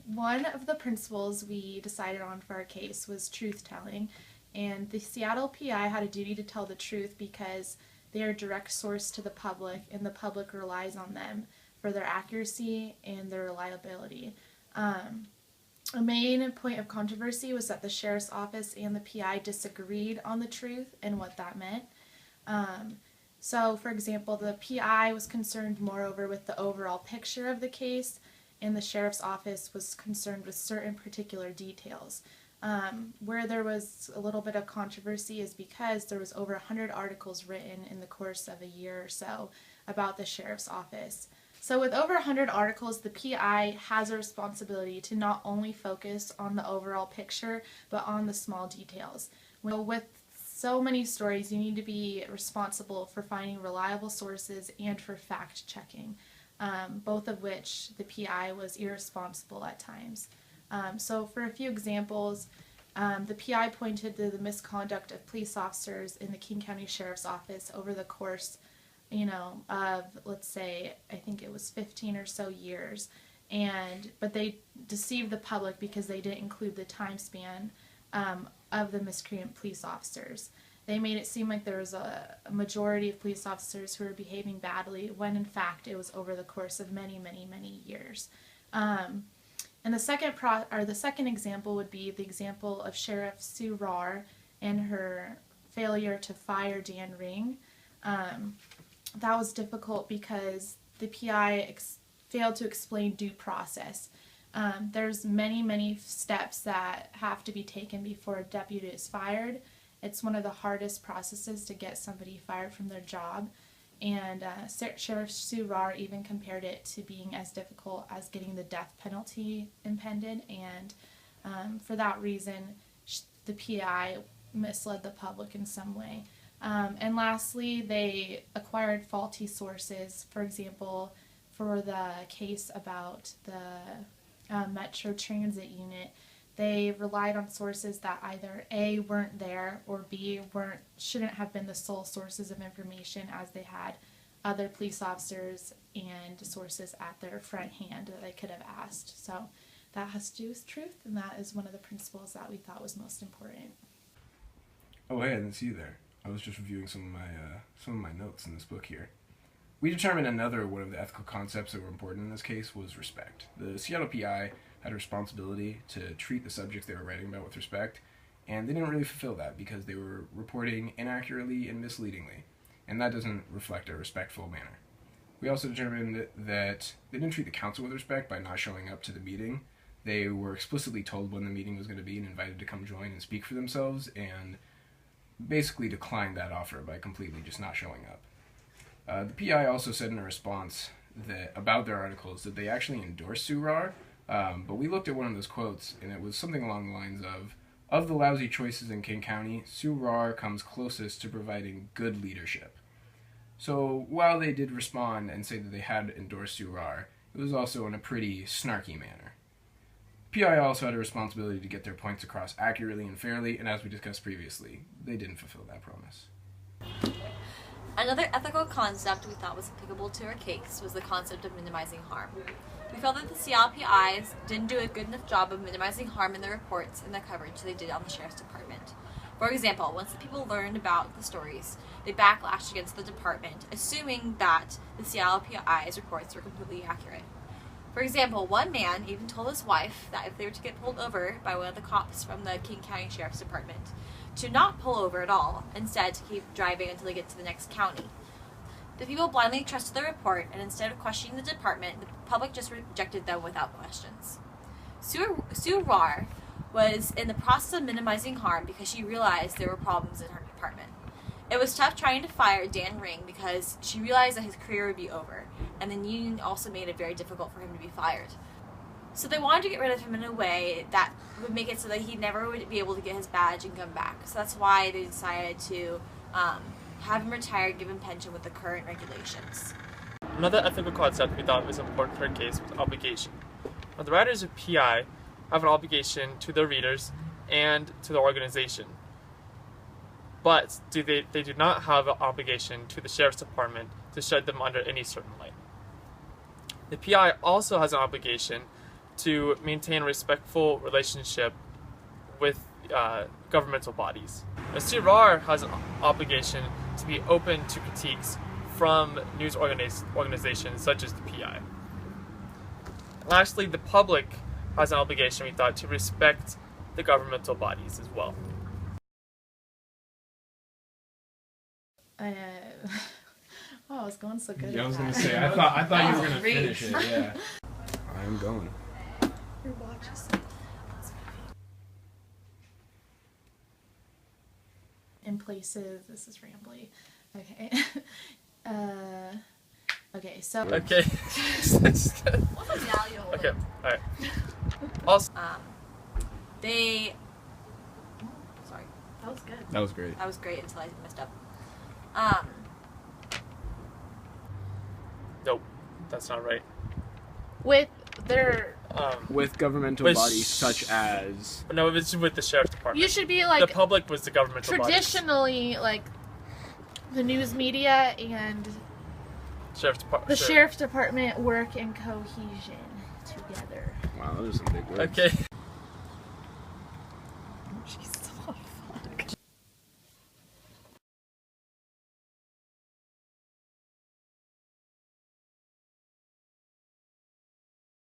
one of the principles we decided on for our case was truth-telling, and the Seattle PI had a duty to tell the truth because they are a direct source to the public, and the public relies on them for their accuracy and their reliability. A main point of controversy was that the sheriff's office and the PI disagreed on the truth and what that meant. So, for example, the PI was concerned moreover with the overall picture of the case, and the sheriff's office was concerned with certain particular details. Where there was a little bit of controversy is because there was over 100 articles written in the course of a year or so about the sheriff's office. So with over 100 articles, the PI has a responsibility to not only focus on the overall picture, but on the small details. With so many stories, you need to be responsible for finding reliable sources and for fact-checking, both of which the PI was irresponsible at times. So for a few examples, the PI pointed to the misconduct of police officers in the King County Sheriff's Office over the course, of, let's say, I think it was 15 or so years. But they deceived the public because they didn't include the time span of the miscreant police officers. They made it seem like there was a majority of police officers who were behaving badly, when in fact it was over the course of many, many, many years. And the second example would be the example of Sheriff Sue Rahr and her failure to fire Dan Ring. That was difficult because the PI failed to explain due process. There's many, many steps that have to be taken before a deputy is fired. It's one of the hardest processes to get somebody fired from their job. And Sheriff Sue Rahr even compared it to being as difficult as getting the death penalty impended, and for that reason the PI misled the public in some way. And lastly, they acquired faulty sources. For example, for the case about the Metro Transit unit, they relied on sources that either A, weren't there, or B, shouldn't have been the sole sources of information, as they had other police officers and sources at their front hand that they could have asked. So that has to do with truth, and that is one of the principles that we thought was most important. Oh, hey, I didn't see you there. I was just reviewing some of my notes in this book here. We determined another one of the ethical concepts that were important in this case was respect. The Seattle PI had a responsibility to treat the subjects they were writing about with respect, and they didn't really fulfill that because they were reporting inaccurately and misleadingly, and that doesn't reflect a respectful manner. We also determined that they didn't treat the council with respect by not showing up to the meeting. They were explicitly told when the meeting was going to be and invited to come join and speak for themselves, and basically declined that offer by completely just not showing up. The PI also said in a response about their articles that they actually endorsed Sue Rahr, but we looked at one of those quotes, and it was something along the lines of the lousy choices in King County, Sue Rahr comes closest to providing good leadership. So while they did respond and say that they had endorsed Sue Rahr, it was also in a pretty snarky manner. PI also had a responsibility to get their points across accurately and fairly, and as we discussed previously, they didn't fulfill that promise. Another ethical concept we thought was applicable to our case was the concept of minimizing harm. We felt that the CLPIs didn't do a good enough job of minimizing harm in their reports and the coverage they did on the Sheriff's Department. For example, once the people learned about the stories, they backlashed against the department, assuming that the CLPI's reports were completely accurate. For example, one man even told his wife that if they were to get pulled over by one of the cops from the King County Sheriff's Department, to not pull over at all, instead to keep driving until they get to the next county. The people blindly trusted the report, and instead of questioning the department, the public just rejected them without questions. Sue Rahr was in the process of minimizing harm because she realized there were problems in her department. It was tough trying to fire Dan Ring because she realized that his career would be over, and the union also made it very difficult for him to be fired. So they wanted to get rid of him in a way that would make it so that he never would be able to get his badge and come back. So that's why they decided to have him retired, give him pension with the current regulations. Another ethical concept we thought was important for a case was obligation. Now, the writers of PI have an obligation to their readers and to the organization, but they do not have an obligation to the Sheriff's Department to shed them under any certain light. The PI also has an obligation to maintain a respectful relationship with governmental bodies. The CRR has an obligation to be open to critiques from news organizations such as the PI. Lastly, the public has an obligation, we thought, to respect the governmental bodies as well. Oh, I was going so good. Yeah, I was going gonna say. I thought you were gonna finish it. Yeah. I'm going. Your watch is in places. This is rambly. Okay. Okay. So. Okay. Okay. All right. Also, They. Sorry. That was good. That was great. That was great until I messed up. nope, that's not right. With their. With governmental bodies such as. No, it's with the sheriff's department. You should be like. The public was the governmental bodies. Traditionally, like the news media and the sheriff's department work in cohesion together. Wow, those are some big words. Okay. Jeez.